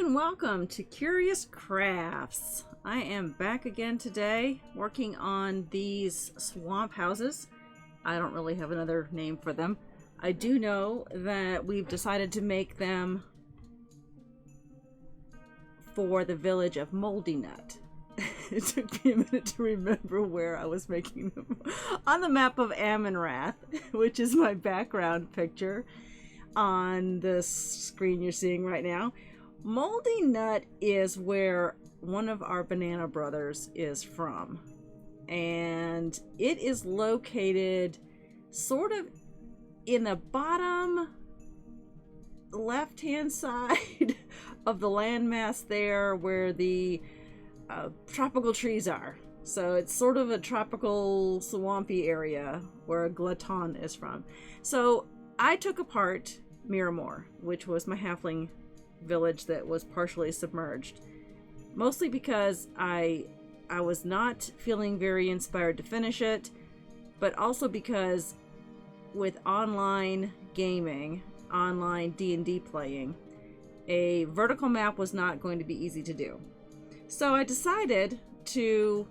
and welcome to Curious Crafts. I am back again today working on these swamp houses. I don't really have another name for them. I do know that we've decided to make them for the village of Moldy. It took me a minute to remember where I was making them. On the map of Ammonrath, which is my background picture on the screen you're seeing right now. Moldy is where one of our banana brothers is from. And it is located sort of in the bottom left-hand side of the landmass there where the tropical trees are. So it's sort of a tropical swampy area where Glutton is from. So I took apart Miramore, which was my halfling village that was partially submerged, mostly because I was not feeling very inspired to finish it, but also because with online gaming, online D&D playing, a vertical map was not going to be easy to do. So I decided to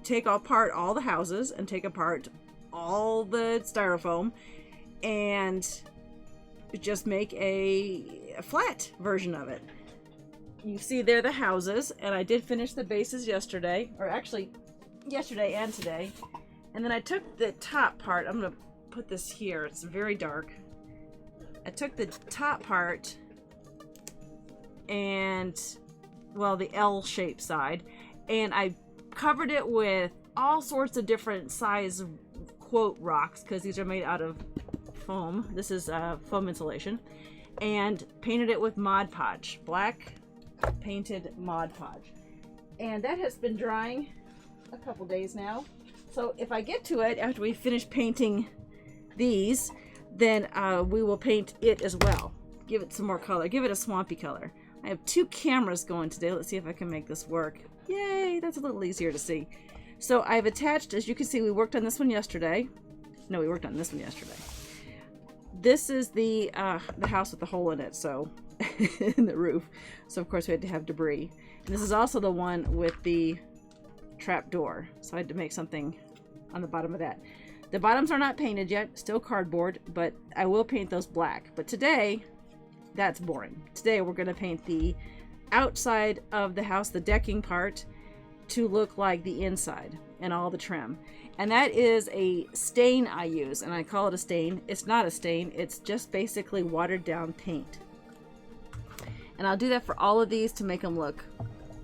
take apart all the houses and take apart all the styrofoam and just make a flat version of it. You see there the houses, and I did finish the bases yesterday, or actually yesterday and today. And then I took the top part. I'm going to put this here. It's very dark. I took the top part and, well, the L-shaped side, and I covered it with all sorts of different size quote rocks, because these are made out of foam. This is foam insulation, and painted it with Mod Podge, black painted Mod Podge, and that has been drying a couple days now. So if I get to it after we finish painting these, then we will paint it as well. Give it some more color. Give it a swampy color. I have two cameras going today. Let's see if I can make this work. Yay! That's a little easier to see. So I've attached, as you can see, we worked on this one yesterday. No, we worked on this one yesterday. This is the house with the hole in it, so in the roof. So of course we had to have debris. And this is also the one with the trap door. So I had to make something on the bottom of that. The bottoms are not painted yet, still cardboard, but I will paint those black. But today, that's boring. Today we're going to paint the outside of the house, the decking part, to look like the inside and all the trim. And that is a stain I use, and I call it a stain. It's not a stain, it's just basically watered down paint. And I'll do that for all of these to make them look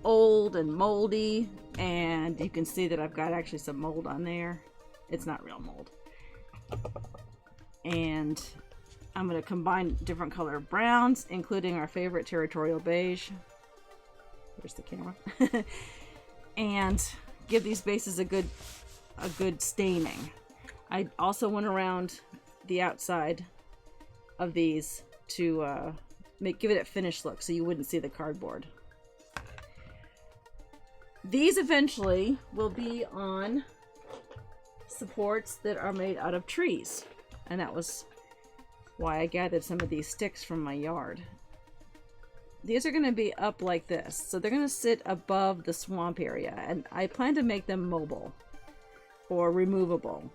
old and moldy. And you can see that I've got actually some mold on there. It's not real mold. And I'm going to combine different color browns, including our favorite territorial beige. There's the camera. And give these bases a good staining. I also went around the outside of these to give it a finished look so you wouldn't see the cardboard. These eventually will be on supports that are made out of trees, and that was why I gathered some of these sticks from my yard. These are going to be up like this, so they're going to sit above the swamp area, and I plan to make them mobile or removable,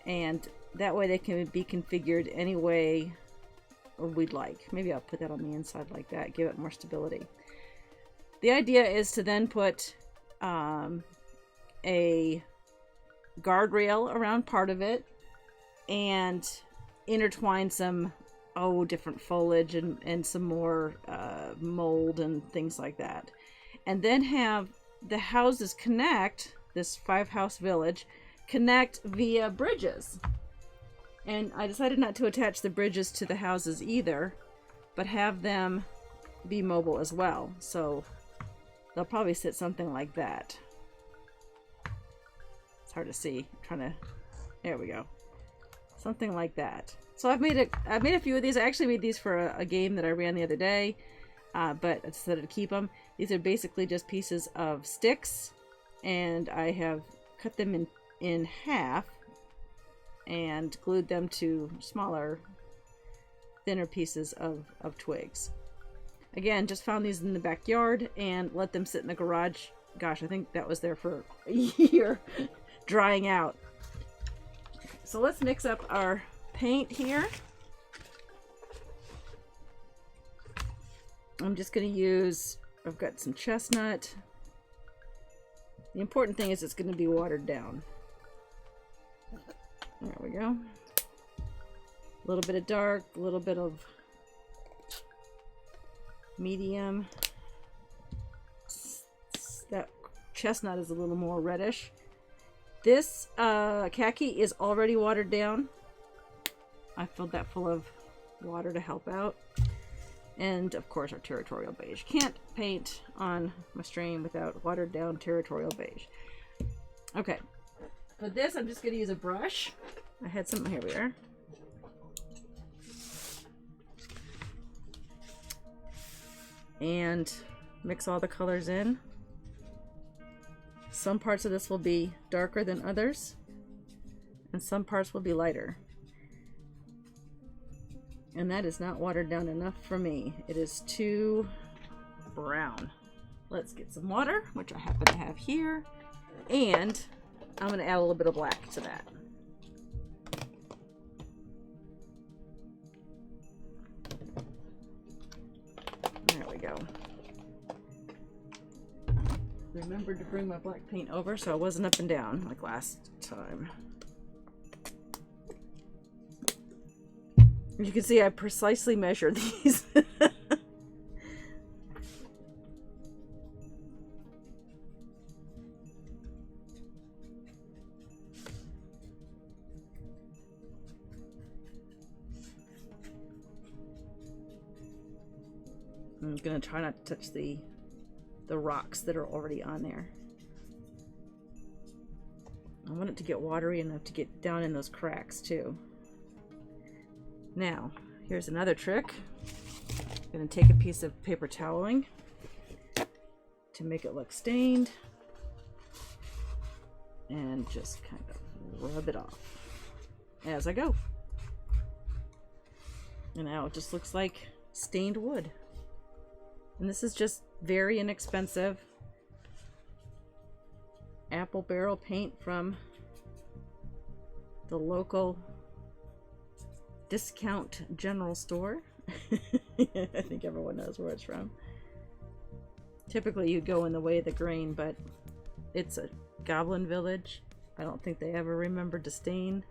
and that way they can be configured any way we'd like. Maybe I'll put that on the inside like that, give it more stability. The idea is to then put a guardrail around part of it and intertwine some different foliage and some more mold and things like that, and then have the houses connect, this 5-house village connect via bridges. And I decided not to attach the bridges to the houses either, but have them be mobile as well. So they'll probably sit something like that. It's hard to see. There we go. Something like that. So I've made a few of these. I actually made these for a game that I ran the other day, but I decided to keep them. These are basically just pieces of sticks, and I have cut them in half and glued them to smaller, thinner pieces of twigs. Again, just found these in the backyard and let them sit in the garage. Gosh, I think that was there for a year, drying out. So let's mix up our paint here. I'm just going to use, I've got some chestnut. The important thing is it's going to be watered down. There we go. A little bit of dark, a little bit of medium. That chestnut is a little more reddish. This khaki is already watered down. I filled that full of water to help out. And of course our territorial beige. Can't paint on my stream without watered down territorial beige. Okay, for this I'm just going to use a brush. I had some, here we are. And mix all the colors in. Some parts of this will be darker than others, and some parts will be lighter. And that is not watered down enough for me. It is too brown. Let's get some water, which I happen to have here, and I'm going to add a little bit of black to that. There we go. Remembered to bring my black paint over so I wasn't up and down like last time. You can see I precisely measured these. I'm gonna try not to touch the rocks that are already on there. I want it to get watery enough to get down in those cracks too. Now, here's another trick. I'm going to take a piece of paper toweling to make it look stained and just kind of rub it off as I go. And now it just looks like stained wood. And this is just very inexpensive apple barrel paint from the local discount general store. I think everyone knows where it's from. Typically you'd go in the way of the grain, but it's a Goblin village. I don't think they ever remembered to stain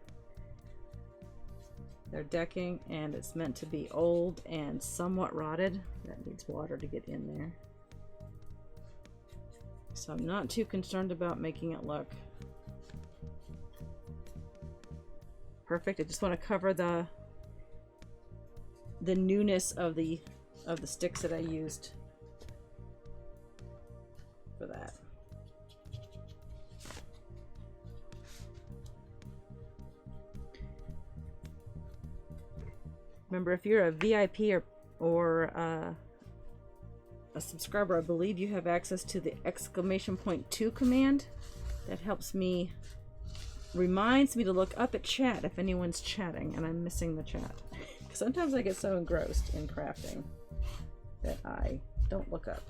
their decking, and it's meant to be old and somewhat rotted. That needs water to get in there. So I'm not too concerned about making it look perfect. I just want to cover the newness of the sticks that I used for that. Remember, if you're a VIP or a subscriber, I believe you have access to the !2 command. That helps me, reminds me to look up at chat if anyone's chatting and I'm missing the chat. Sometimes I get so engrossed in crafting that I don't look up.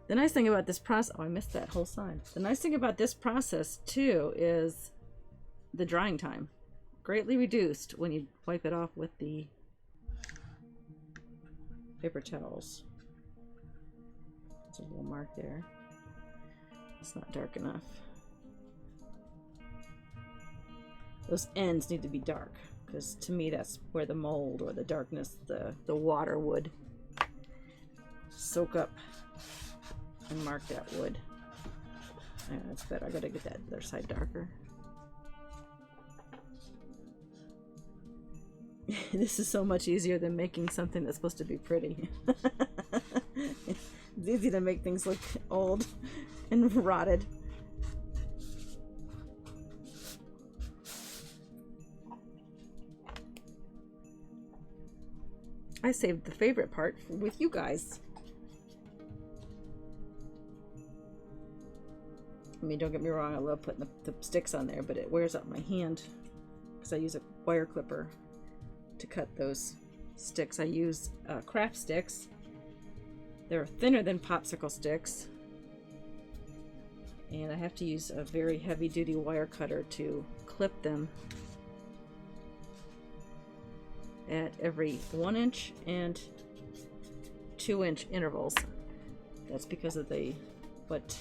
The nice thing about this process, oh, I missed that whole side. The nice thing about this process too is the drying time. Greatly reduced when you wipe it off with the paper towels. There's a little mark there. It's not dark enough. Those ends need to be dark, because to me that's where the mold or the darkness, the water would soak up and mark that wood. Yeah, that's better. I gotta get that other side darker. This is so much easier than making something that's supposed to be pretty. It's easy to make things look old and rotted. I saved the favorite part with you guys. I mean, don't get me wrong, I love putting the sticks on there, but it wears out my hand because I use a wire clipper to cut those sticks. I use craft sticks. They're thinner than popsicle sticks. And I have to use a very heavy-duty wire cutter to clip them at every 1 inch and 2 inch intervals. That's because of what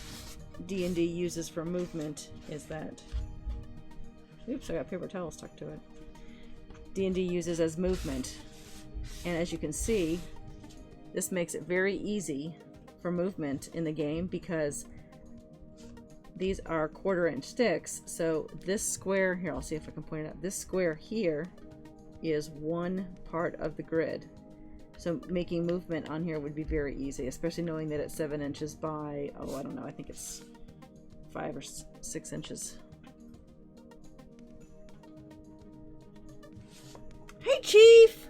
D&D uses for movement is that, oops, I got paper towel stuck to it. D&D uses as movement, and as you can see, this makes it very easy for movement in the game because these are 1/4 inch sticks. So this square here, I'll see if I can point it out. This square here is one part of the grid. So making movement on here would be very easy, especially knowing that it's 7 inches by, oh, I don't know, I think it's 5 or 6 inches. Hey, Chief!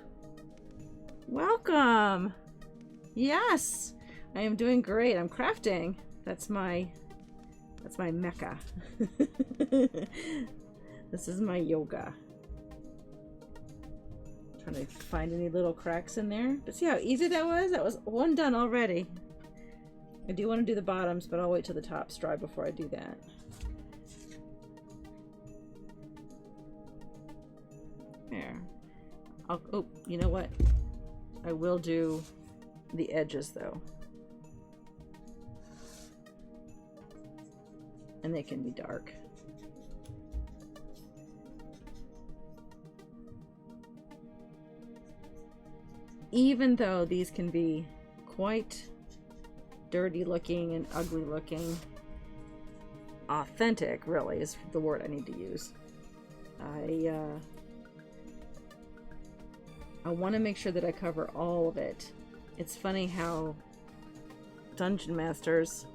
Welcome! Yes! I am doing great. I'm crafting. That's my mecca. This is my yoga. Trying to find any little cracks in there. But see how easy that was? That was one done already. I do want to do the bottoms, but I'll wait till the top's dry before I do that. There. Oh, you know what? I will do the edges though. And they can be dark. Even though these can be quite dirty looking and ugly looking, authentic really is the word I need to use. I want to make sure that I cover all of it. It's funny how dungeon masters,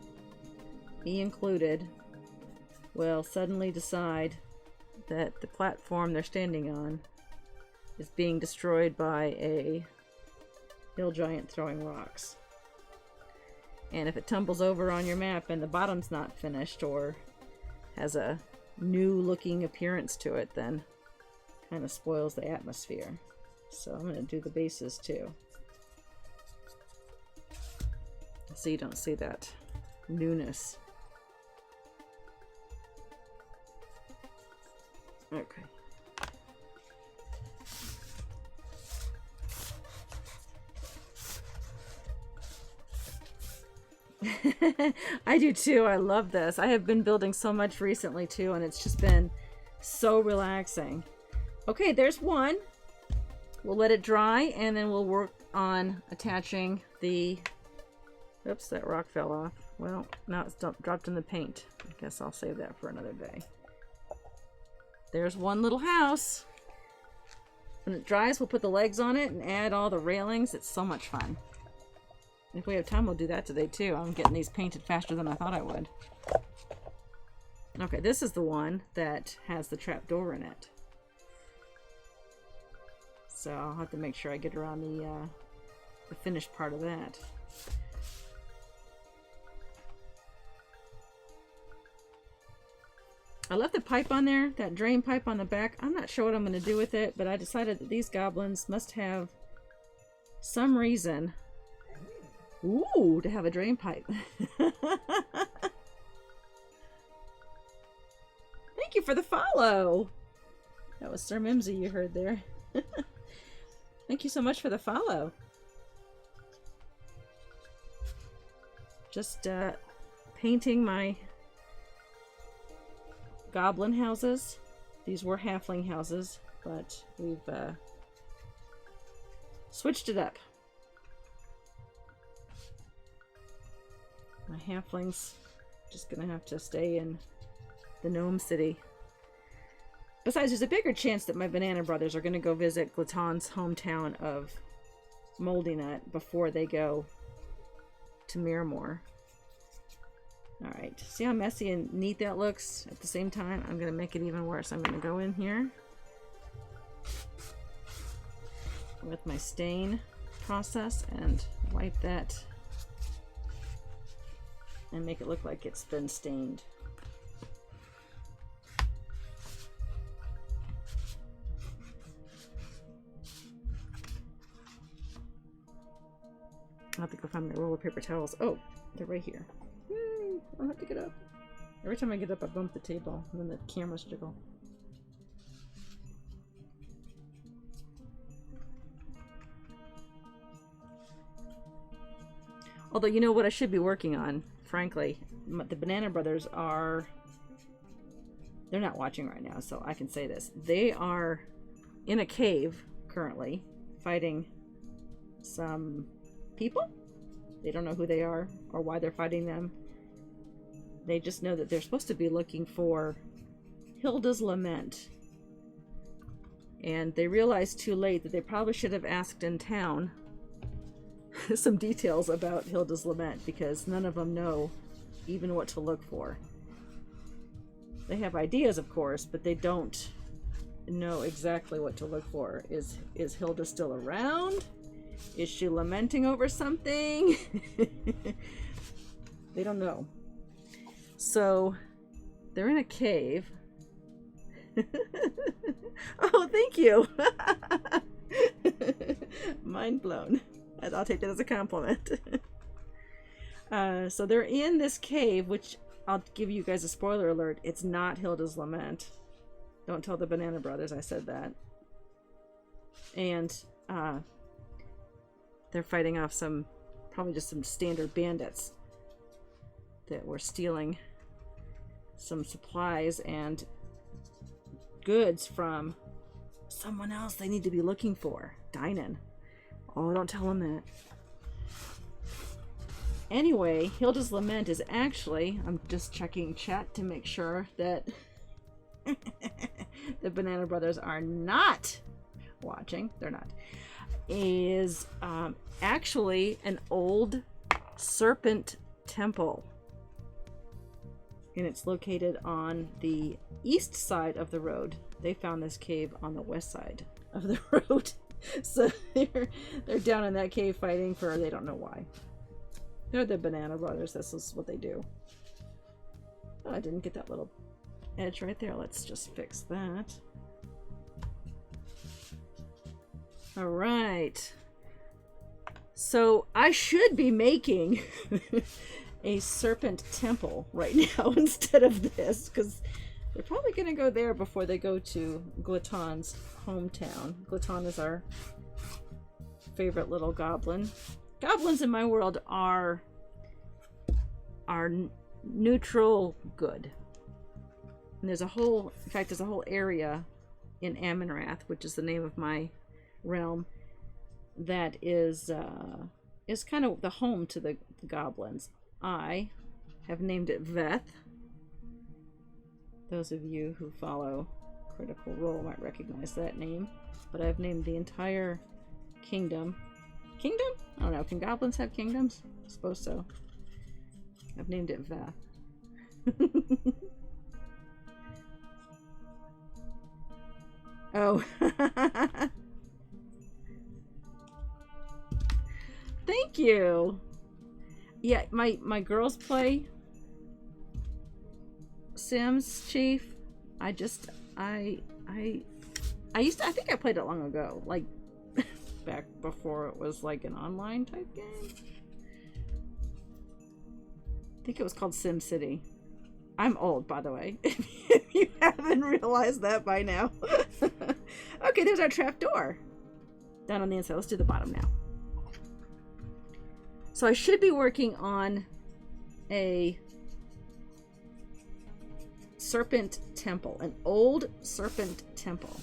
me included, will suddenly decide that the platform they're standing on is being destroyed by a hill giant throwing rocks. And if it tumbles over on your map and the bottom's not finished or has a new looking appearance to it, then kind of spoils the atmosphere. So I'm going to do the bases too, so you don't see that newness. Okay. I do too. I love this. I have been building so much recently too, and it's just been so relaxing. Okay, there's one. We'll let it dry, and then we'll work on attaching the... Oops, that rock fell off. Well, now it's dropped in the paint. I guess I'll save that for another day. There's one little house. When it dries, we'll put the legs on it and add all the railings. It's so much fun. If we have time, we'll do that today too. I'm getting these painted faster than I thought I would. Okay, this is the one that has the trap door in it. So I'll have to make sure I get around the finished part of that. I left the pipe on there, that drain pipe on the back. I'm not sure what I'm going to do with it, but I decided that these goblins must have some reason, ooh, to have a drain pipe. Thank you for the follow. That was Sir Mimsy you heard there. Thank you so much for the follow. Just painting my goblin houses. These were halfling houses, but we've switched it up. My halflings just gonna have to stay in the gnome city. Besides, there's a bigger chance that my banana brothers are going to go visit Glaton's hometown of Moldy Nut before they go to Miramore. Alright, see how messy and neat that looks at the same time? I'm going to make it even worse. I'm going to go in here with my stain process and wipe that and make it look like it's been stained. have to go find my roll of paper towels. Oh, they're right here. Yay, I don't have to get up. Every time I get up, I bump the table, and then the cameras jiggle. Although, you know what I should be working on, frankly? The Banana Brothers are... They're not watching right now, so I can say this. They are in a cave, currently, fighting some people. They don't know who they are or why they're fighting them. They just know that they're supposed to be looking for Hilda's Lament. And they realized too late that they probably should have asked in town some details about Hilda's Lament, because none of them know even what to look for. They have ideas, of course, but they don't know exactly what to look for. Is Hilda still around? Is she lamenting over something? They don't know. So they're in a cave. Oh, thank you. Mind blown. I'll take that as a compliment. So they're in this cave, which I'll give you guys a spoiler alert. It's not Hilda's Lament. Don't tell the Banana Brothers I said that. And they're fighting off some, probably just some standard bandits that were stealing some supplies and goods from someone else they need to be looking for. Dynan. Oh, don't tell them that. Anyway, Hilda's Lament is actually, I'm just checking chat to make sure that the Banana Brothers are not watching. They're not. Is actually an old serpent temple. And it's located on the east side of the road. They found this cave on the west side of the road. So they're down in that cave fighting for, they don't know why. They're the Banana Brothers. This is what they do. Oh, I didn't get that little edge right there. Let's just fix that. All right. So I should be making a serpent temple right now instead of this, because they're probably going to go there before they go to Gluton's hometown. Gluton is our favorite little goblin. Goblins in my world are neutral good. And there's a whole, in fact, there's a whole area in Amenrath, which is the name of my realm, that is kind of the home to the goblins. I have named it Veth. Those of you who follow Critical Role might recognize that name. But I've named the entire kingdom. Kingdom? I don't know. Can goblins have kingdoms? I suppose so. I've named it Veth. Oh. Thank you. Yeah, my girls play Sims, Chief. I think I played it long ago, like back before it was like an online type game. I think it was called Sim City. I'm old, by the way, if you haven't realized that by now. Okay, there's our trap door down on the inside. Let's do the bottom now. So I should be working on a serpent temple, an old serpent temple.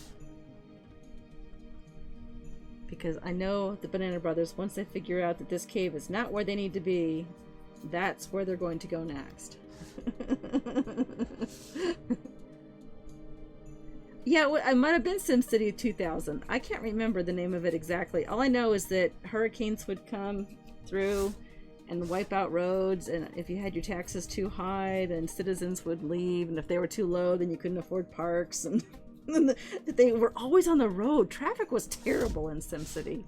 Because I know the Banana Brothers, once they figure out that this cave is not where they need to be, that's where they're going to go next. Yeah, I might have been SimCity 2000. I can't remember the name of it exactly. All I know is that hurricanes would come through and wipe out roads, and if you had your taxes too high, then citizens would leave, and if they were too low, then you couldn't afford parks, and they were always on the road. Traffic was terrible in SimCity.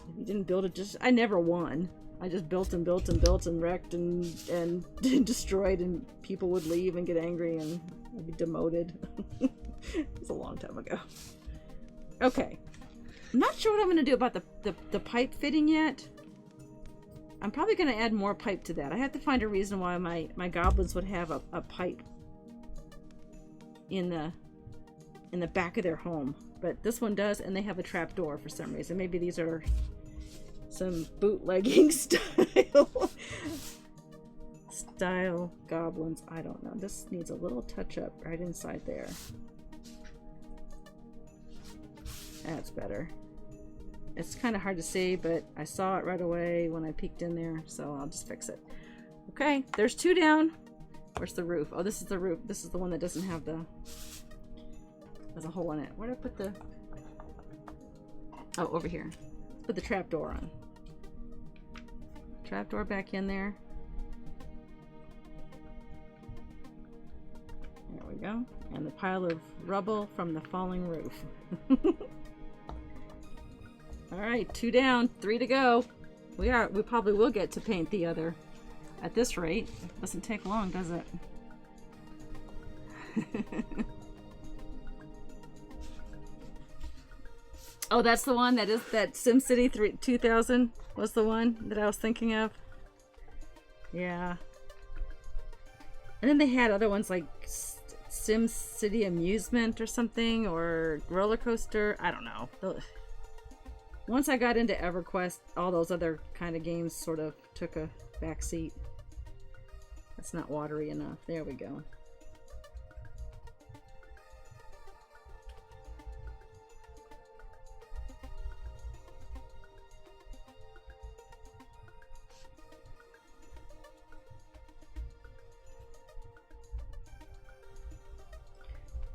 If you didn't build it, I never won. I just built and built and built and wrecked and destroyed, and people would leave and get angry and I'd be demoted. It was a long time ago. Okay. I'm not sure what I'm going to do about the pipe fitting yet. I'm probably going to add more pipe to that. I have to find a reason why my goblins would have a pipe in the back of their home. But this one does, and they have a trap door for some reason. Maybe these are some bootlegging style goblins. I don't know. This needs a little touch up right inside there. That's better. It's kind of hard to see, but I saw it right away when I peeked in there, so I'll just fix it. Okay, there's 2 down. Where's the roof? Oh, this is the roof. This is the one that doesn't have the... There's a hole in it. Where did I put the... Oh, over here. Let's put the trapdoor on. Trapdoor back in there. There we go. And the pile of rubble from the falling roof. Alright, 2 down, 3 to go. We probably will get to paint the other at this rate. It doesn't take long, does it? Oh, that's the one that SimCity 2000 was the one that I was thinking of. Yeah. And then they had other ones like SimCity Amusement or something, or Roller Coaster. I don't know. Once I got into EverQuest, all those other kind of games sort of took a back seat. That's not watery enough. There we go.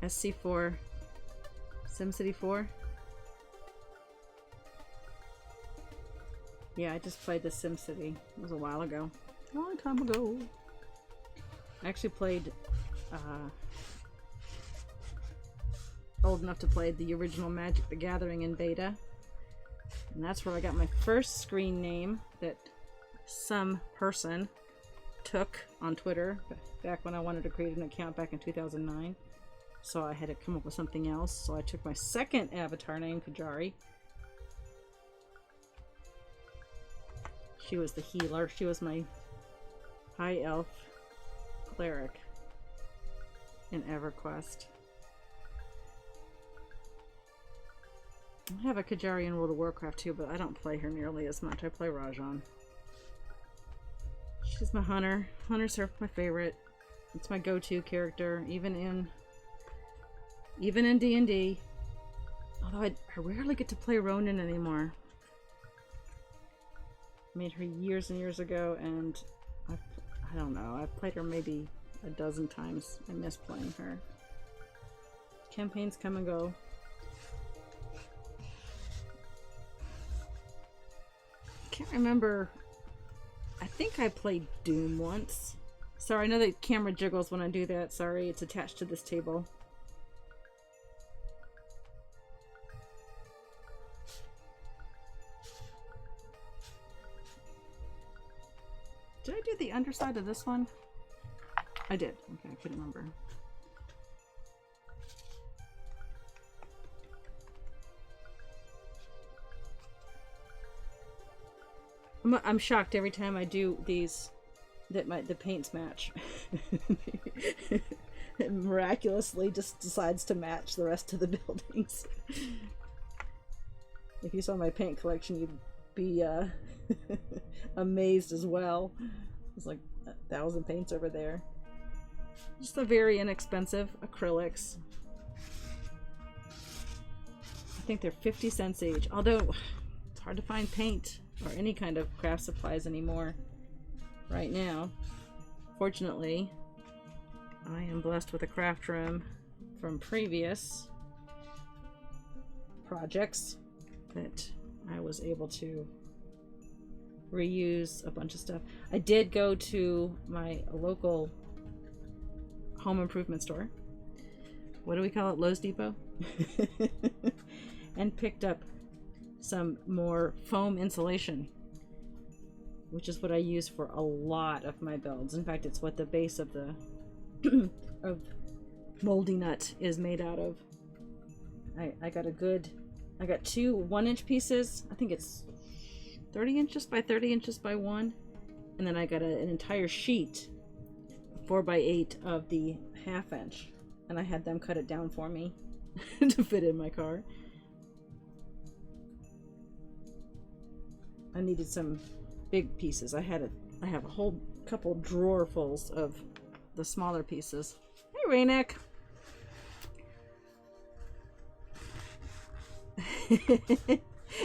SC4, SimCity 4. Yeah, I just played the SimCity. It was a while ago. A long time ago. I actually played old enough to play the original Magic the Gathering in beta. And that's where I got my first screen name that some person took on Twitter back when I wanted to create an account back in 2009. So I had to come up with something else. So I took my second avatar name, Qyjari. She was the healer. She was my high elf cleric in EverQuest. I have a Qyjari in World of Warcraft too, but I don't play her nearly as much. I play Rajan. She's my hunter. Hunters are my favorite. It's my go-to character, even in D&D. Although I rarely get to play Ronin anymore. Made her years and years ago, and I don't know. I've played her maybe a dozen times. I miss playing her. Campaigns come and go. Can't remember. I think I played Doom once. Sorry, I know the camera jiggles when I do that. Sorry, it's attached to this table. Did I do the underside of this one? I did. Okay, I couldn't remember. I'm shocked every time I do these that the paints match. It miraculously just decides to match the rest of the buildings. If you saw my paint collection, you'd be amazed as well. There's like 1,000 paints over there. Just a very inexpensive acrylics. I think they're 50 cents each, although it's hard to find paint or any kind of craft supplies anymore right now. Fortunately, I am blessed with a craft room from previous projects that I was able to reuse a bunch of stuff. I did go to my local home improvement store. What do we call it? Lowe's Depot? And picked up some more foam insulation, which is what I use for a lot of my builds. In fact, it's what the base of the of Moldy nut is made out of. I got a good I got two 1-inch pieces. I think it's 30 inches by 30 inches by 1. And then I got an entire sheet, 4x8 of the 1/2 inch. And I had them cut it down for me to fit in my car. I needed some big pieces. I have a whole couple drawerfuls of the smaller pieces. Hey, Raynick.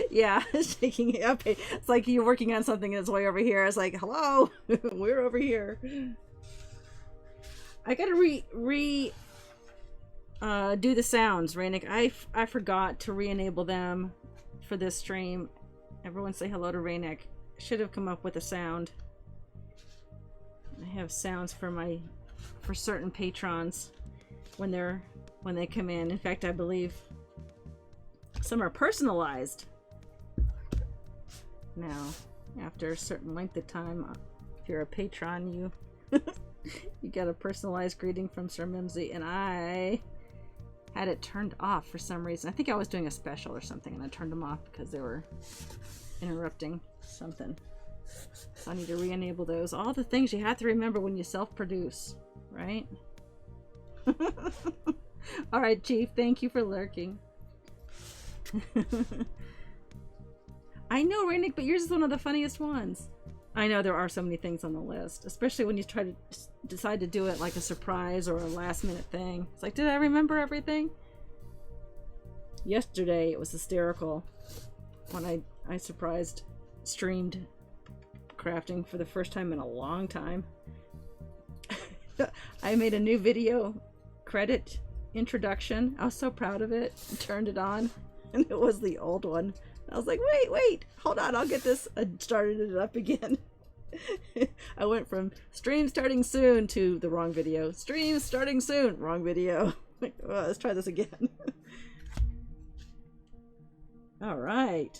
Yeah, shaking it up. It's like you're working on something that's way over here. It's like, hello, we're over here. I gotta do the sounds, Raynick. I forgot to re-enable them for this stream. Everyone say hello to Raynick. Should have come up with a sound. I have sounds for certain patrons when they come in. In fact, I believe some are personalized now. After a certain length of time, if you're a patron, you you get a personalized greeting from Sir Mimsy, and I had it turned off for some reason. I think I was doing a special or something, and I turned them off because they were interrupting something. So I need to re-enable those. All the things you have to remember when you self-produce, right? All right, Chief, thank you for lurking. I know, Raynick, but yours is one of the funniest ones. I know there are so many things on the list, especially when you try to decide to do it like a surprise or a last-minute thing. It's like, did I remember everything? Yesterday, it was hysterical when I streamed crafting for the first time in a long time. I made a new video credit introduction. I was so proud of it. I turned it on, and it was the old one. I was like, wait, hold on, I'll get this. I started it up again. I went from stream starting soon to the wrong video. Stream starting soon, wrong video. Well, let's try this again. All right.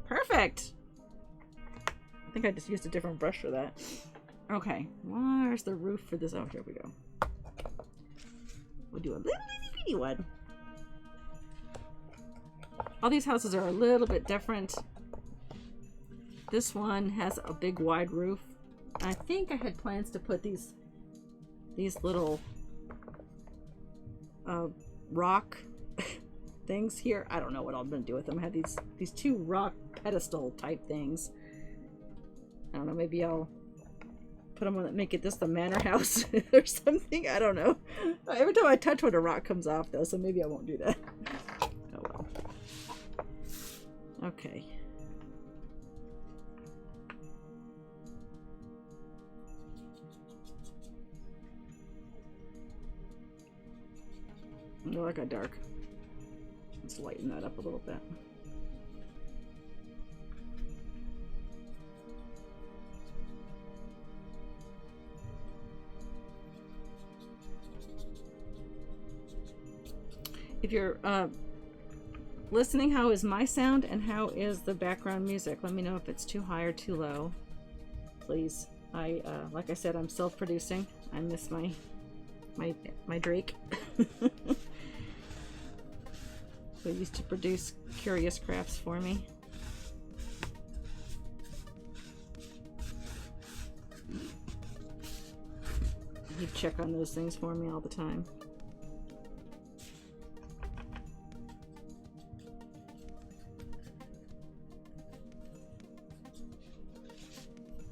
Perfect. I think I just used a different brush for that. Okay, where's the roof for this? Oh, here we go. We'll do a little bitty one. All these houses are a little bit different. This one has a big wide roof. I think I had plans to put these little rock things here. I don't know what I'm gonna do with them. I have these two rock pedestal type things. I don't know, maybe I'll put them on, make it this the manor house or something. I don't know. Every time I touch one, a rock comes off though, so maybe I won't do that. Oh well. Okay. No, that got dark. Let's lighten that up a little bit. If you're listening, how is my sound and how is the background music? Let me know if it's too high or too low, please. Like I said, I'm self-producing. I miss my Drake. Who used to produce Curious Crafts for me. He'd check on those things for me all the time.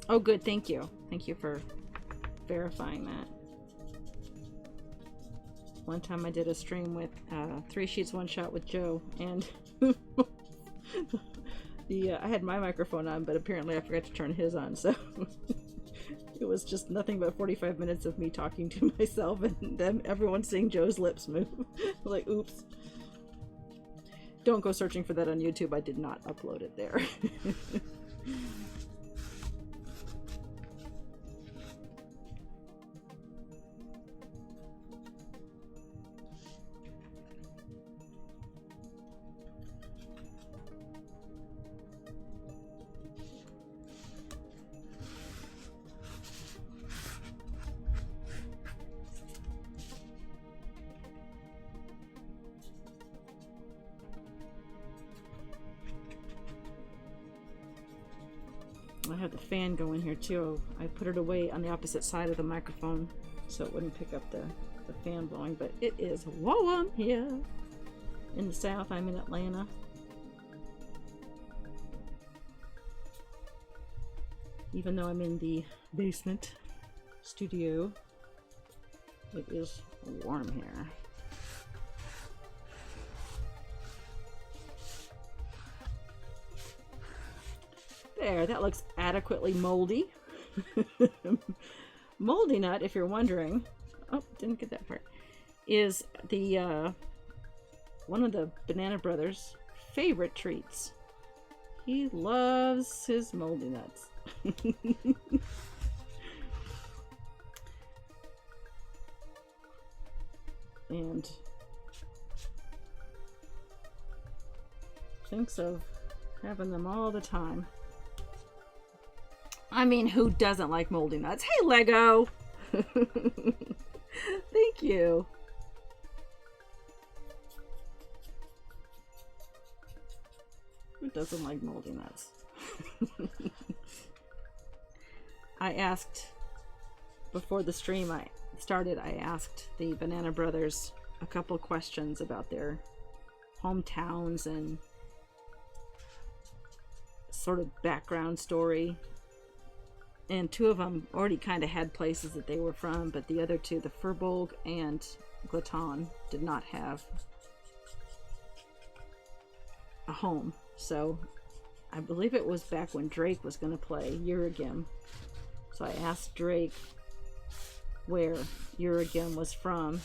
Oh good, thank you. Thank you for verifying that. One time I did a stream with 3 sheets 1 shot with Joe, and I had my microphone on, but apparently I forgot to turn his on, so it was just nothing but 45 minutes of me talking to myself and then everyone seeing Joe's lips move. Like, oops. Don't go searching for that on YouTube. I did not upload it there. I have the fan going here too. I put it away on the opposite side of the microphone so it wouldn't pick up the fan blowing, but it is warm here in the south. I'm in Atlanta. Even though I'm in the basement studio, it is warm here. There, that looks adequately moldy. Moldy nut, if you're wondering, oh, didn't get that part, is the one of the Banana Brothers' favorite treats. He loves his moldy nuts. And thinks of having them all the time. I mean, who doesn't like moldy nuts? Hey, Lego! Thank you. Who doesn't like moldy nuts? I asked, before the stream I started, I asked the Banana Brothers a couple questions about their hometowns and sort of background story. And two of them already kind of had places that they were from, but the other two, the Furbolg and Glaton, did not have a home. So I believe it was back when Drake was going to play Eurogame. So I asked Drake where Eurogame was from,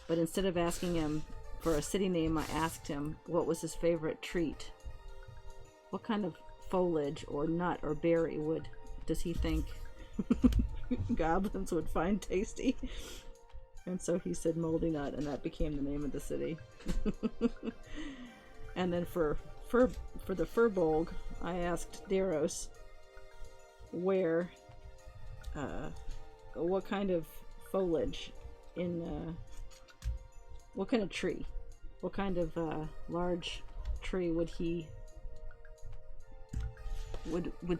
but instead of asking him for a city name, I asked him what was his favorite treat. What kind of foliage or nut or berry does he think goblins would find tasty? And so he said moldy nut, and that became the name of the city. And then for the Furbolg, I asked Daros where what kind of foliage in what kind of tree, what kind of large tree would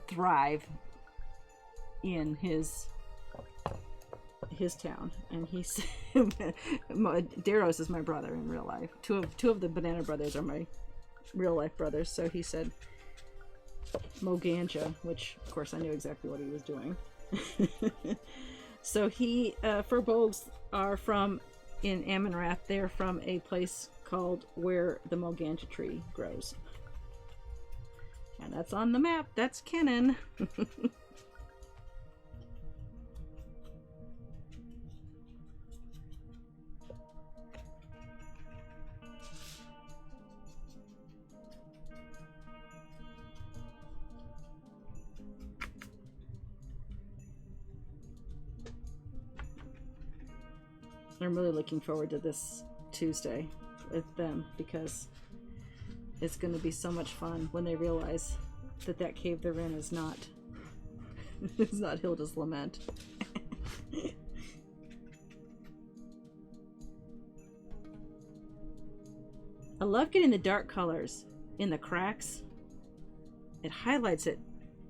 thrive in his town. And he said, Daros is my brother in real life. Two of the Banana Brothers are my real life brothers. So he said Moganja, which of course I knew exactly what he was doing. So Furbolgs are from in Ammonrath. They're from a place called where the Moganja tree grows. And that's on the map. That's Kennan. I'm really looking forward to this Tuesday with them, because it's going to be so much fun when they realize that cave they're in is not is not Hilda's Lament. I love getting the dark colors in the cracks. It highlights it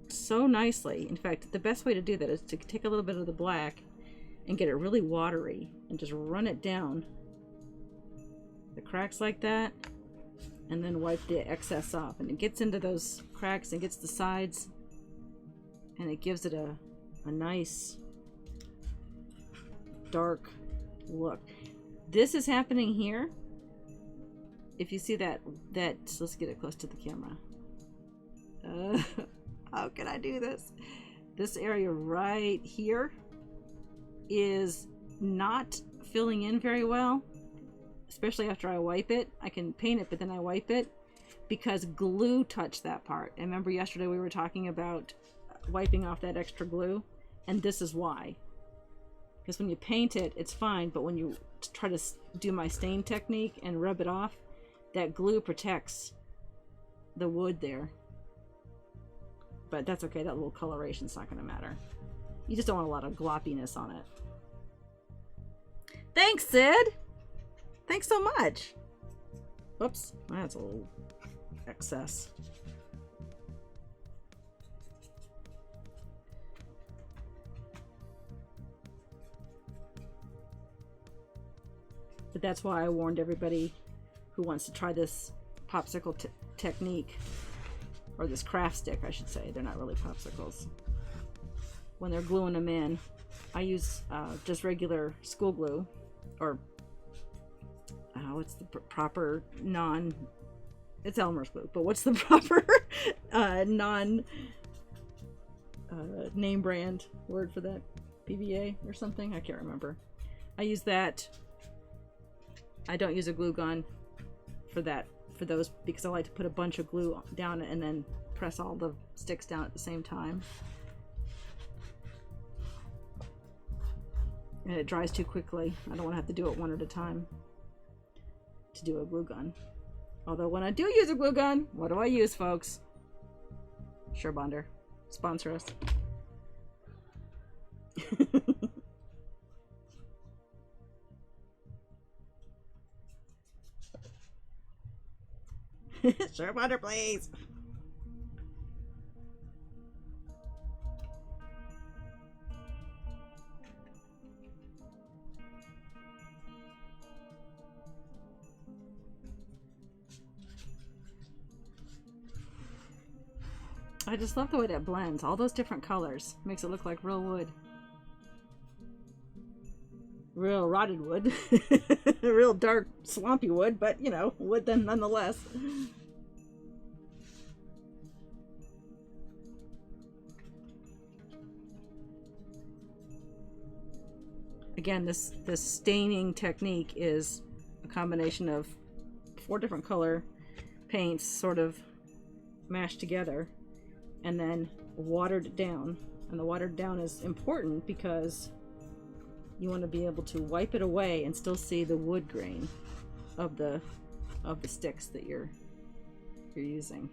so nicely. In fact, the best way to do that is to take a little bit of the black and get it really watery and just run it down the cracks like that, and then wipe the excess off, and it gets into those cracks and gets the sides, and it gives it a nice dark look. This is happening here. If you see that let's get it close to the camera. How can I do this? This area right here is not filling in very well, especially after I wipe it. I can paint it, but then I wipe it because glue touched that part. And remember yesterday we were talking about wiping off that extra glue, and this is why. Because when you paint it, it's fine, but when you try to do my stain technique and rub it off, that glue protects the wood there. But that's okay, that little coloration's not going to matter. You just don't want a lot of gloppiness on it. Thanks, Sid! Thanks so much! Whoops, that's a little excess. But that's why I warned everybody who wants to try this popsicle technique, or this craft stick, I should say. They're not really popsicles. When they're gluing them in, I use just regular school glue, or what's the proper non... It's Elmer's glue, but what's the proper non name brand word for that? PVA or something? I can't remember. I use that. I don't use a glue gun for those, because I like to put a bunch of glue down and then press all the sticks down at the same time. And it dries too quickly. I don't want to have to do it one at a time to do a glue gun. Although when I do use a glue gun, what do I use, folks? Surebonder. Sponsor us. Surebonder, please. I just love the way that blends. All those different colors. Makes it look like real wood. Real rotted wood. Real dark, swampy wood, but, you know, wood then nonetheless. Again, this staining technique is a combination of 4 different color paints sort of mashed together and then watered down. And the watered down is important because you want to be able to wipe it away and still see the wood grain of the sticks that you're using.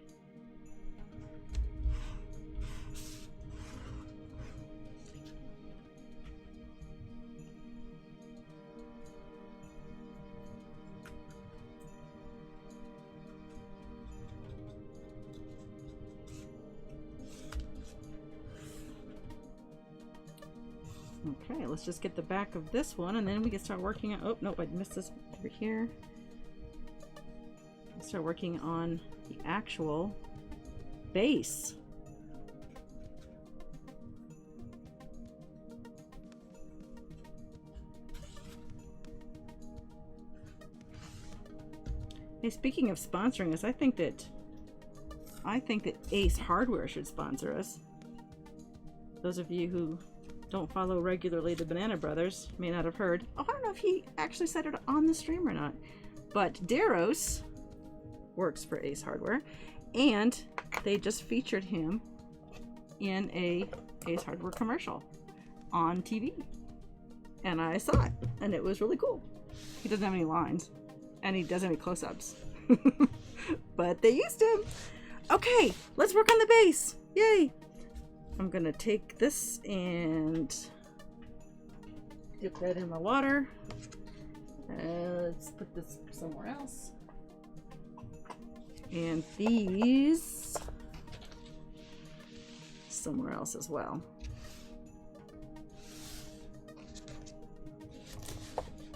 Okay, let's just get the back of this one and then we can start working on... Oh, nope, I missed this over here. Let's start working on the actual base. Hey, speaking of sponsoring us, I think that Ace Hardware should sponsor us. Those of you who don't follow regularly the Banana Brothers may not have heard. Oh, I don't know if he actually said it on the stream or not, but Daros works for Ace Hardware, and they just featured him in a Ace Hardware commercial on TV, and I saw it, and it was really cool. He doesn't have any lines, and he doesn't have any close-ups, but they used him. Okay, let's work on the base. Yay! I'm gonna take this and dip that in my water. Let's put this somewhere else. And these somewhere else as well.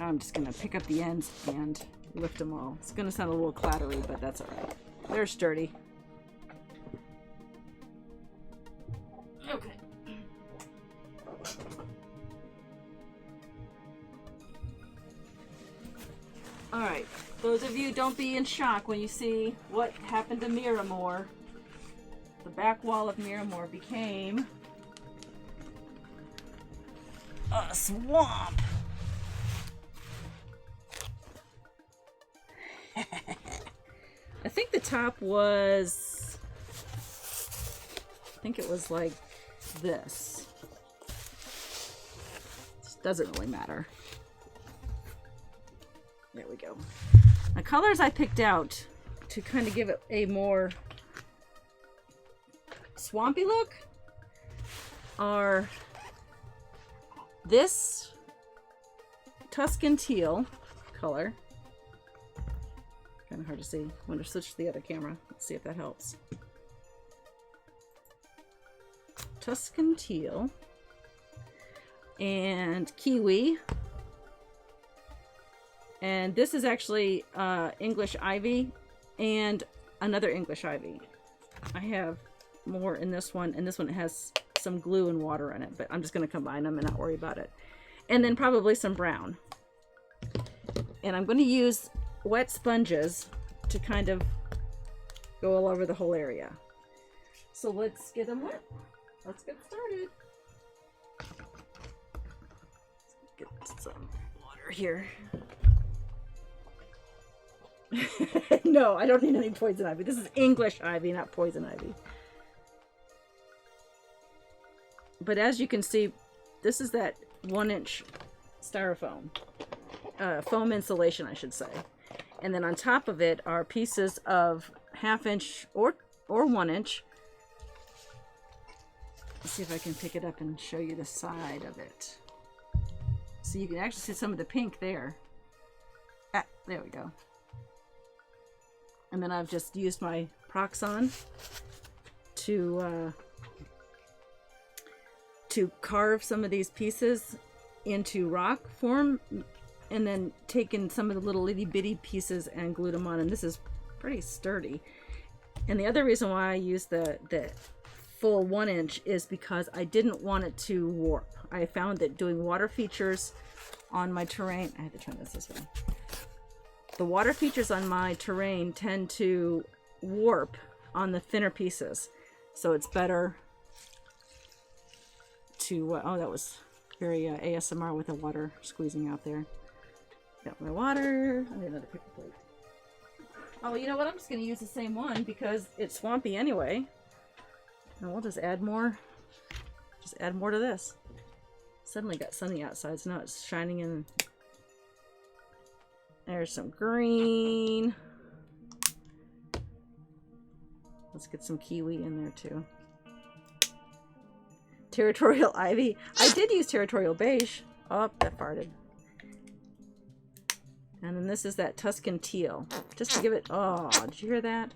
I'm just gonna pick up the ends and lift them all. It's gonna sound a little clattery, but that's all right. They're sturdy. Okay. All right. Those of you, don't be in shock when you see what happened to Miramore. The back wall of Miramore became a swamp. I think the top was, I think it was like this. This doesn't really matter. There we go. The colors I picked out to kind of give it a more swampy look are this Tuscan teal color. Kind of hard to see. I'm going to switch to the other camera. Let's see if that helps. Tuscan teal and kiwi And this is actually English ivy and another English ivy. I have more in this one, and this one has some glue and water in it, but I'm just going to combine them and not worry about it. And then probably some brown. And I'm going to use wet sponges to kind of go all over the whole area. So let's get them wet. Let's get started. Get some water here. No, I don't need any poison ivy. This is English ivy, not poison ivy. But as you can see, this is that 1-inch styrofoam. Foam insulation, I should say. And then on top of it are pieces of 1/2 inch or 1 inch. Let's see if I can pick it up and show you the side of it. So you can actually see some of the pink there. Ah, there we go. And then I've just used my Proxon to carve some of these pieces into rock form, and then taken some of the little itty bitty pieces and glued them on, and this is pretty sturdy. And the other reason why I used the full 1 inch is because I didn't want it to warp. I found that doing water features on my terrain, I have to turn this way. The water features on my terrain tend to warp on the thinner pieces. So it's better to, oh, that was very ASMR with the water squeezing out there. Got my water. I need another paper plate. Oh, you know what? I'm just going to use the same one because it's swampy anyway. And we'll just add more. Just add more to this. Suddenly got sunny outside, so now it's shining in. There's some green. Let's get some kiwi in there too. Territorial ivy. I did use territorial beige. Oh, that farted. And then this is that Tuscan teal. Just to give it... Oh, did you hear that?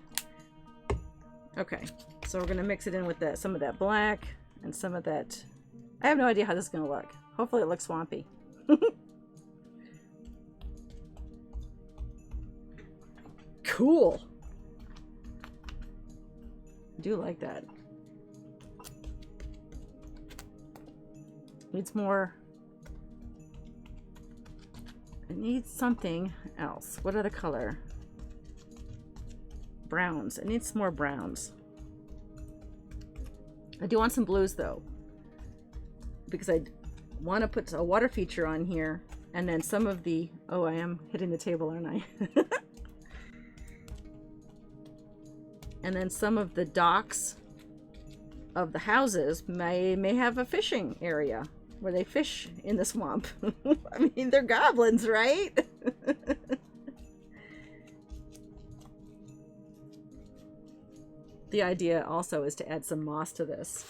Okay. So we're going to mix it in with that, some of that black and some of that... I have no idea how this is going to look. Hopefully it looks swampy. Cool. I do like that. Needs more. It needs something else. What other color? Browns. It needs more browns. I do want some blues though, because I want to put a water feature on here, and then some of the... Oh, I am hitting the table, aren't I? And then some of the docks of the houses may have a fishing area where they fish in the swamp. I mean, they're goblins, right? The idea also is to add some moss to this.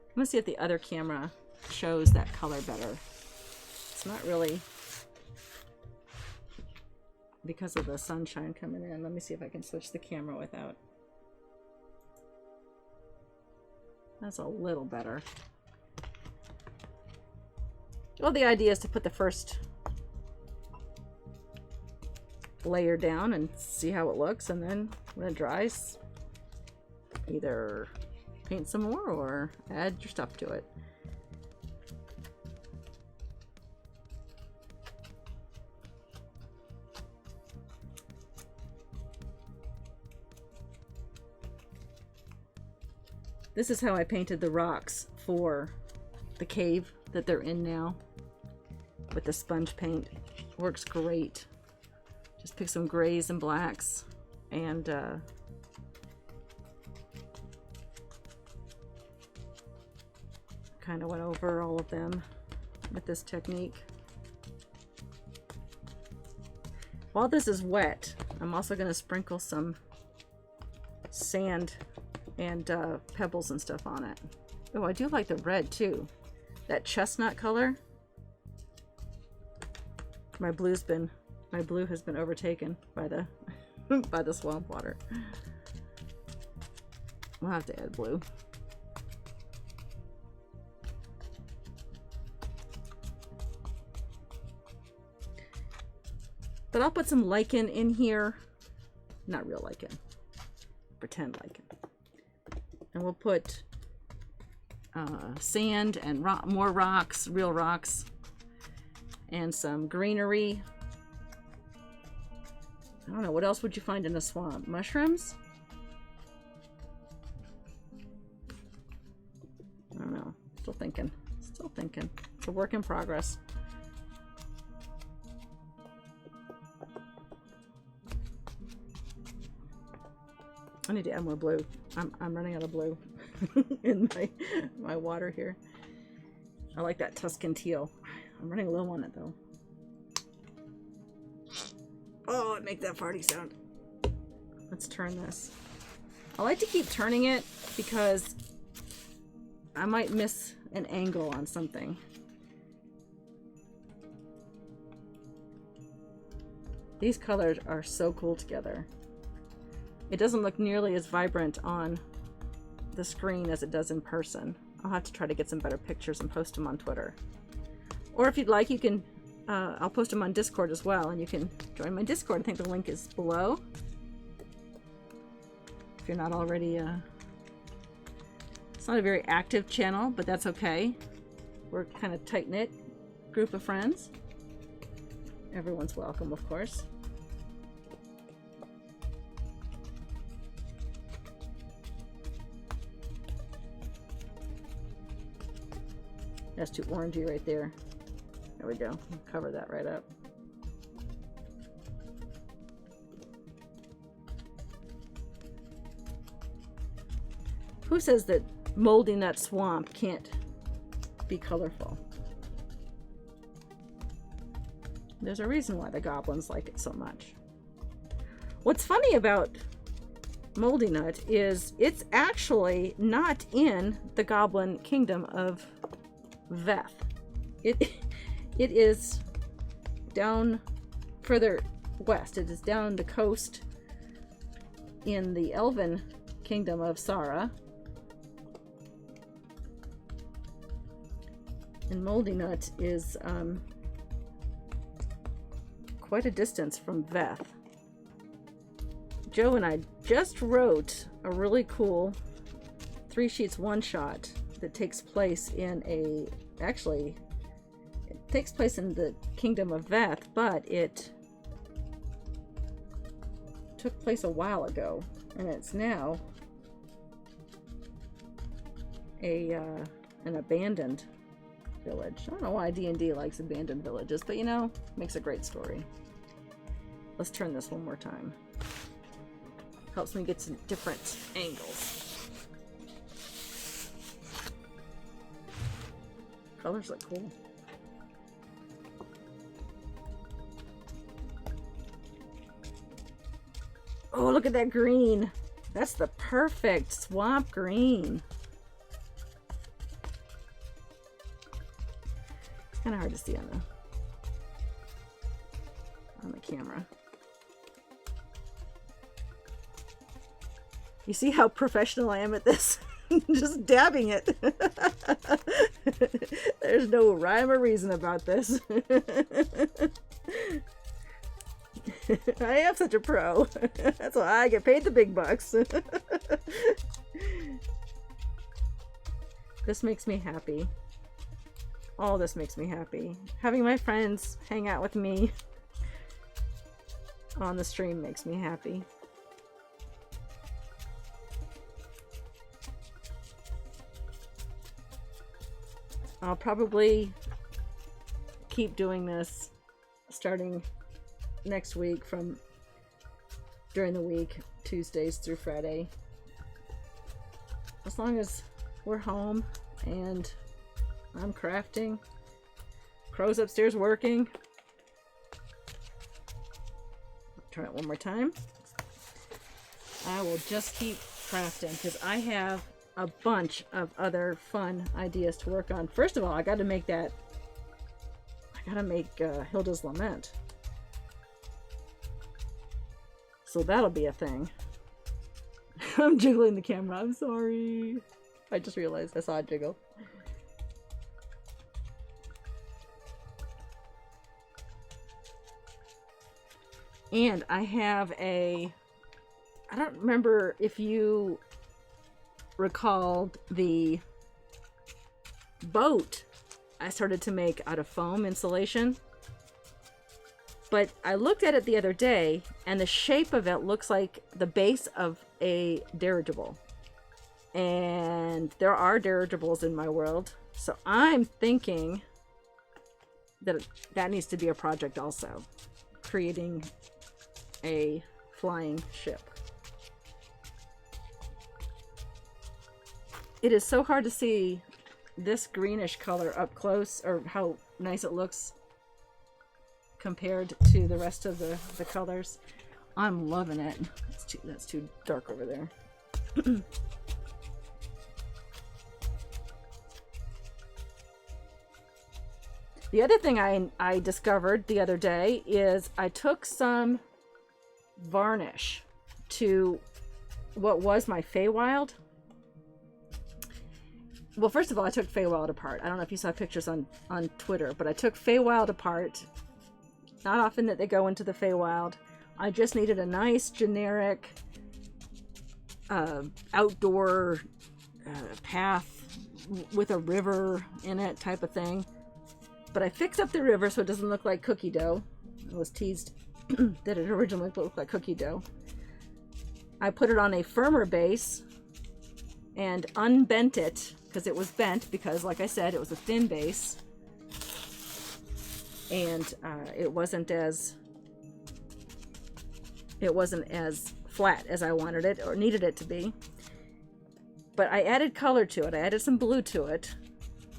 I'm gonna see if the other camera shows that color better. It's not really, because of the sunshine coming in. Let me see if I can switch the camera without. That's a little better. Well, the idea is to put the first layer down and see how it looks, and then when it dries, either paint some more or add your stuff to it. This is how I painted the rocks for the cave that they're in now with the sponge paint. Works great. Just pick some grays and blacks and kind of went over all of them with this technique. While this is wet, I'm also going to sprinkle some sand and pebbles and stuff on it. Oh, I do like the red too. That chestnut color. My blue has been overtaken by the by the swamp water. We'll have to add blue. But I'll put some lichen in here. Not real lichen. Pretend lichen. And we'll put sand and more rocks, real rocks, and some greenery. I don't know, what else would you find in a swamp? Mushrooms? I don't know. Still thinking. Still thinking. It's a work in progress. I need to add more blue. I'm running out of blue in my water here. I like that Tuscan teal. I'm running low on it though. Oh, it make that farty sound. Let's turn this. I like to keep turning it because I might miss an angle on something. These colors are so cool together. It doesn't look nearly as vibrant on the screen as it does in person. I'll have to try to get some better pictures and post them on Twitter. Or if you'd like, you can, I'll post them on Discord as well, and you can join my Discord. I think the link is below. If you're not already, it's not a very active channel, but that's okay. We're kind of tight-knit group of friends. Everyone's welcome, of course. That's too orangey right there. There we go. I'll cover that right up. Who says that Moldy Nut Swamp can't be colorful? There's a reason why the goblins like it so much. What's funny about Moldy Nut is it's actually not in the Goblin Kingdom of Veth. It is down further west. It is down the coast in the Elven Kingdom of Sara. And Moldy Nut is quite a distance from Veth. Joe and I just wrote a really cool 3 sheets one-shot that takes place in actually, it takes place in the Kingdom of Veth, but it took place a while ago, and it's now an abandoned village. I don't know why D&D likes abandoned villages, but you know, makes a great story. Let's turn this one more time. Helps me get some different angles. Colors look cool. Oh, look at that green. That's the perfect swamp green. It's kind of hard to see on the camera. You see how professional I am at this? Just dabbing it. There's no rhyme or reason about this. I am such a pro. That's why I get paid the big bucks. This makes me happy. All this makes me happy. Having my friends hang out with me on the stream makes me happy. I'll probably keep doing this starting next week from during the week, Tuesdays through Friday. As long as we're home and I'm crafting. Crow's upstairs working. Turn it one more time. I will just keep crafting because I have a bunch of other fun ideas to work on. First of all, I gotta make Hilda's Lament. So that'll be a thing. I'm jiggling the camera. I'm sorry. I just realized I saw it jiggle. And I have I don't remember if you recalled the boat I started to make out of foam insulation. But I looked at it the other day, and the shape of it looks like the base of a dirigible. And there are dirigibles in my world, so I'm thinking that that needs to be a project also. Creating a flying ship. It is so hard to see this greenish color up close, or how nice it looks compared to the rest of the colors. I'm loving it. That's too dark over there. The other thing I discovered the other day is I took some varnish to what was my Feywild. Well, first of all, I took Feywild apart. I don't know if you saw pictures on Twitter, but I took Feywild apart. Not often that they go into the Feywild. I just needed a nice generic outdoor path with a river in it type of thing. But I fixed up the river so it doesn't look like cookie dough. I was teased that it originally looked like cookie dough. I put it on a firmer base and unbent it, because it was bent, because like I said, it was a thin base. And it wasn't as flat as I wanted it or needed it to be. But I added color to it. I added some blue to it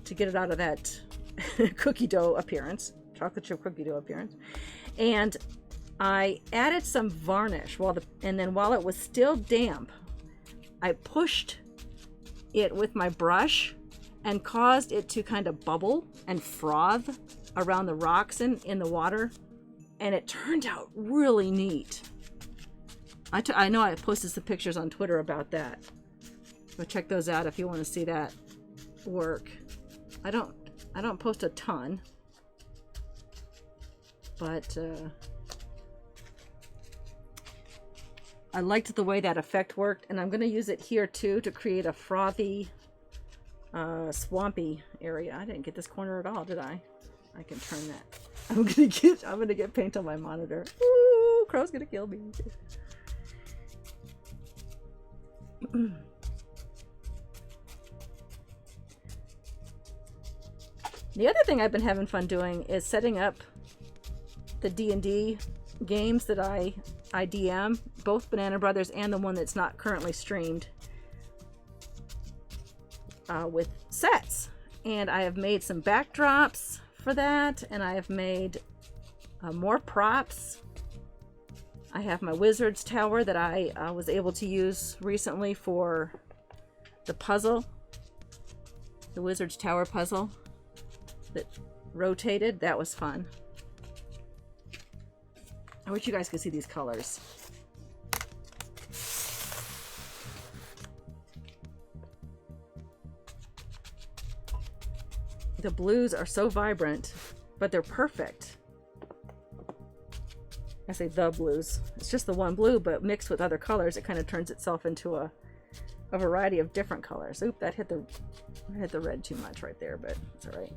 to get it out of that cookie dough appearance, chocolate chip cookie dough appearance. And I added some varnish and then while it was still damp, I pushed it with my brush and caused it to kind of bubble and froth around the rocks in the water, and it turned out really neat. I know I posted some pictures on Twitter about that, so check those out if you want to see that work. I don't post a ton, but I liked the way that effect worked, and I'm going to use it here too to create a frothy, swampy area. I didn't get this corner at all, did I? I can turn that. I'm gonna get paint on my monitor. Ooh, Crow's gonna kill me. The other thing I've been having fun doing is setting up the D&D games that I DM, both Banana Brothers and the one that's not currently streamed, with sets. And I have made some backdrops for that, and I have made more props. I have my wizard's tower that I was able to use recently for the puzzle, the wizard's tower puzzle that rotated. That was fun. I wish you guys could see these colors. The blues are so vibrant, but they're perfect. I say the blues. It's just the one blue, but mixed with other colors, it kind of turns itself into a variety of different colors. Oop, that hit the red too much right there, but it's all right.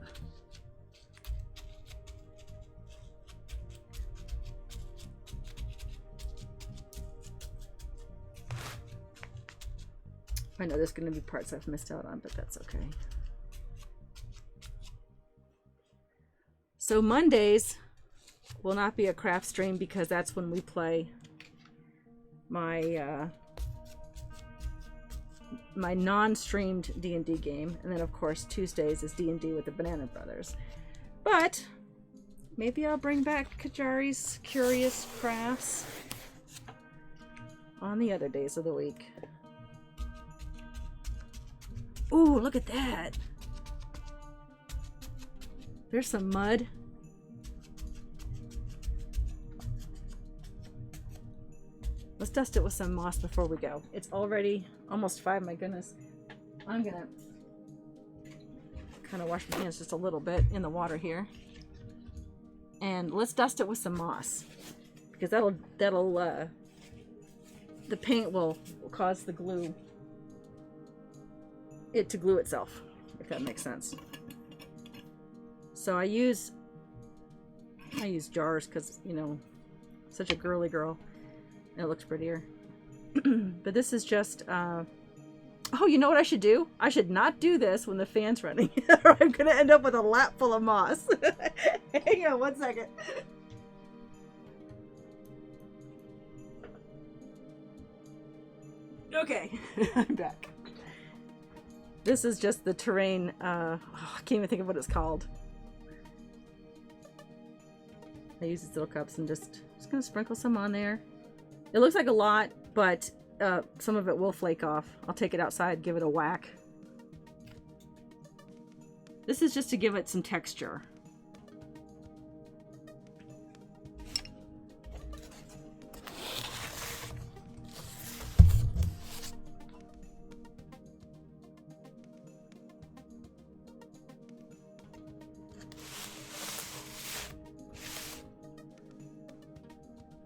I know there's going to be parts I've missed out on, but that's okay. So Mondays will not be a craft stream because that's when we play my my non-streamed D&D game, and then of course Tuesdays is D&D with the Banana Brothers. But maybe I'll bring back Qyjari's Curious Crafts on the other days of the week. Ooh, look at that! There's some mud. Let's dust it with some moss before we go. It's already almost 5, my goodness. I'm gonna kind of wash my hands just a little bit in the water here. And let's dust it with some moss. because the paint will cause the glue, it to glue itself, if that makes sense. So I use jars because, you know, such a girly girl, and it looks prettier. But this is just, oh, you know what I should do? I should not do this when the fan's running, or I'm gonna end up with a lap full of moss. Hang on 1 second. Okay, I'm back. This is just the terrain, I can't even think of what it's called. I use these little cups and just gonna sprinkle some on there. It looks like a lot, but some of it will flake off. I'll take it outside, give it a whack. This is just to give it some texture.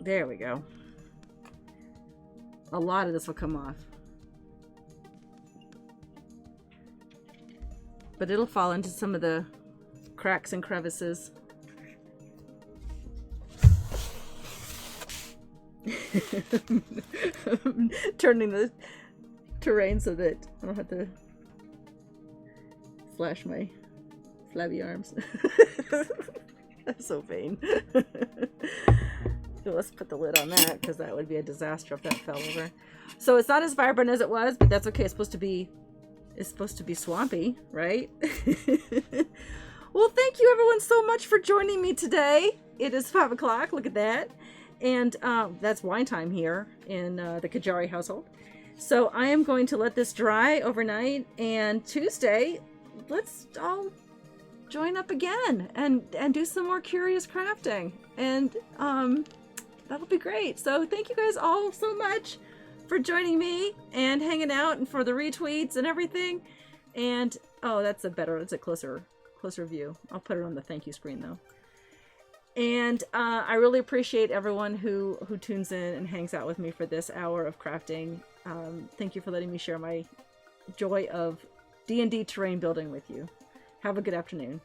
There we go. A lot of this will come off. But it'll fall into some of the cracks and crevices. Turning the terrain so that I don't have to flash my flabby arms. I'm so vain. So let's put the lid on that, because that would be a disaster if that fell over. So it's not as vibrant as it was, but that's okay. It's supposed to be swampy, right? Well, thank you everyone so much for joining me today. It is 5 o'clock. Look at that. And that's wine time here in the Qyjari household. So I am going to let this dry overnight, and Tuesday, let's all join up again and do some more curious crafting. And that'll be great. So thank you guys all so much for joining me and hanging out, and for the retweets and everything. And oh, that's a closer view. I'll put it on the thank you screen though. And I really appreciate everyone who tunes in and hangs out with me for this hour of crafting. Thank you for letting me share my joy of D&D terrain building with you. Have a good afternoon.